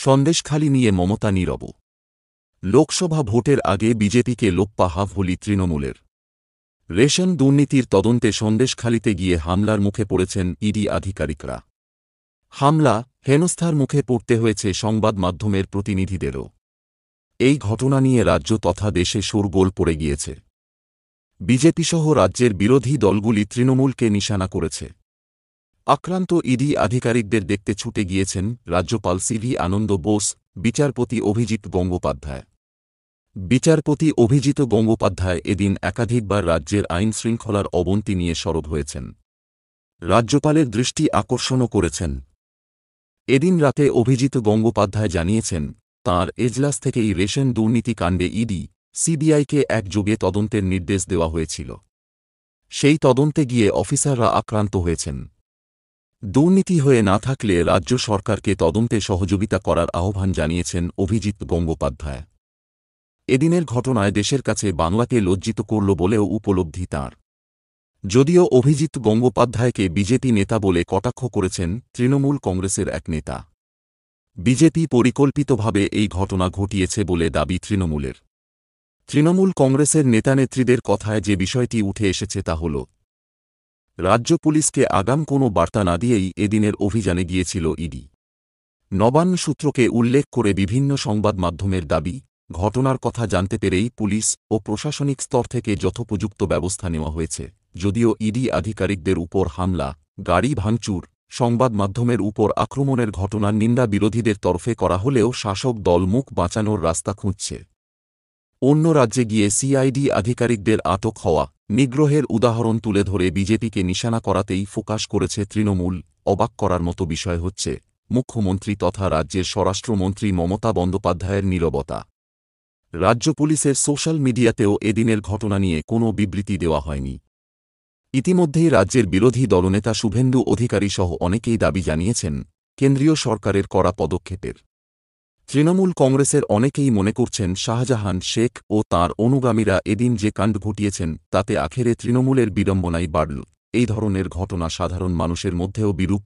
সন্দেশখালি নিয়ে মমতা নীরব। লোকসভা ভোটের আগে বিজেপিকে লোপ্পা হাফহুলি তৃণমূলের। রেশন দুর্নীতির তদন্তে সন্দেশখালিতে গিয়ে হামলার মুখে পড়েছেন ইডি আধিকারিকরা। হামলা, হেনস্থার মুখে পড়তে হয়েছে সংবাদ মাধ্যমের প্রতিনিধিদেরও। এই ঘটনা নিয়ে রাজ্য তথা দেশে শোরগোল পড়ে গিয়েছে। বিজেপিসহ রাজ্যের বিরোধী দলগুলি তৃণমূলকে নিশানা করেছে। আক্রান্ত ইডি আধিকারিকদের দেখতে ছুটে গিয়েছেন রাজ্যপাল সিভি আনন্দ বোস, বিচারপতি অভিজিৎ গঙ্গোপাধ্যায়। বিচারপতি অভিজিৎ গঙ্গোপাধ্যায় এদিন একাধিকবার রাজ্যের আইন শৃঙ্খলার অবনতি নিয়ে সরব হয়েছেন। রাজ্যপালের দৃষ্টি আকর্ষণও করেছেন। এদিন রাতে অভিজিৎ গঙ্গোপাধ্যায় জানিয়েছেন, তাঁর এজলাস থেকেই রেশন দুর্নীতি কাণ্ডে ইডি, সিবিআইকে একযোগে তদন্তের নির্দেশ দেওয়া হয়েছিল। সেই তদন্তে গিয়ে অফিসাররা আক্রান্ত হয়েছেন। দুর্নীতি হয়ে না থাকলে রাজ্য সরকারকে তদন্তে সহযোগিতা করার আহ্বান জানিয়েছেন অভিজিৎ গঙ্গোপাধ্যায়। এদিনের ঘটনায় দেশের কাছে বাংলাকে লজ্জিত করল বলেও উপলব্ধি তাঁর। যদিও অভিজিৎ গঙ্গোপাধ্যায়কে বিজেপি নেতা বলে কটাক্ষ করেছেন তৃণমূল কংগ্রেসের এক নেতা। বিজেপি পরিকল্পিতভাবে এই ঘটনা ঘটিয়েছে বলে দাবি তৃণমূলের। তৃণমূল কংগ্রেসের নেতানেত্রীদের কথায় যে বিষয়টি উঠে এসেছে তা হল, রাজ্য পুলিশকে আগাম কোনো বার্তা না দিয়েই এদিনের অভিযানে গিয়েছিল ইডি। নবান্ন সূত্রকে উল্লেখ করে বিভিন্ন সংবাদ মাধ্যমের দাবি, ঘটনার কথা জানতে পেরেই পুলিশ ও প্রশাসনিক স্তর থেকে যথোপযুক্ত ব্যবস্থা নেওয়া হয়েছে। যদিও ইডি আধিকারিকদের উপর হামলা, গাড়ি ভাঙচুর, সংবাদ মাধ্যমের উপর আক্রমণের ঘটনার নিন্দা বিরোধীদের তরফে করা হলেও শাসক দল মুখ বাঁচানোর রাস্তা খুঁজছে। অন্য রাজ্যে গিয়ে সিআইডি আধিকারিকদের আটক হওয়া, নিগ্রহের উদাহরণ তুলে ধরে বিজেপিকে নিশানা করাতেই ফোকাস করেছে তৃণমূল। অবাক করার মতো বিষয় হচ্ছে মুখ্যমন্ত্রী তথা রাজ্যের স্বরাষ্ট্রমন্ত্রী মমতা বন্দ্যোপাধ্যায়ের নীরবতা। রাজ্য পুলিশের সোশ্যাল মিডিয়াতেও এদিনের ঘটনা নিয়ে কোনো বিবৃতি দেওয়া হয়নি। ইতিমধ্যেই রাজ্যের বিরোধী দলনেতা শুভেন্দু অধিকারী সহ অনেকেই দাবি জানিয়েছেন কেন্দ্রীয় সরকারের কড়া পদক্ষেপের। তৃণমূল কংগ্রেসের অনেকেই মনে করছেন শাহজাহান শেখ ও তাঁর অনুগামীরা এদিন যে কাণ্ড ঘটিয়েছেন তাতে আখেরে তৃণমূলের বিড়ম্বনাই বাড়ল। এই ধরনের ঘটনা সাধারণ মানুষের মধ্যেও বিরূপ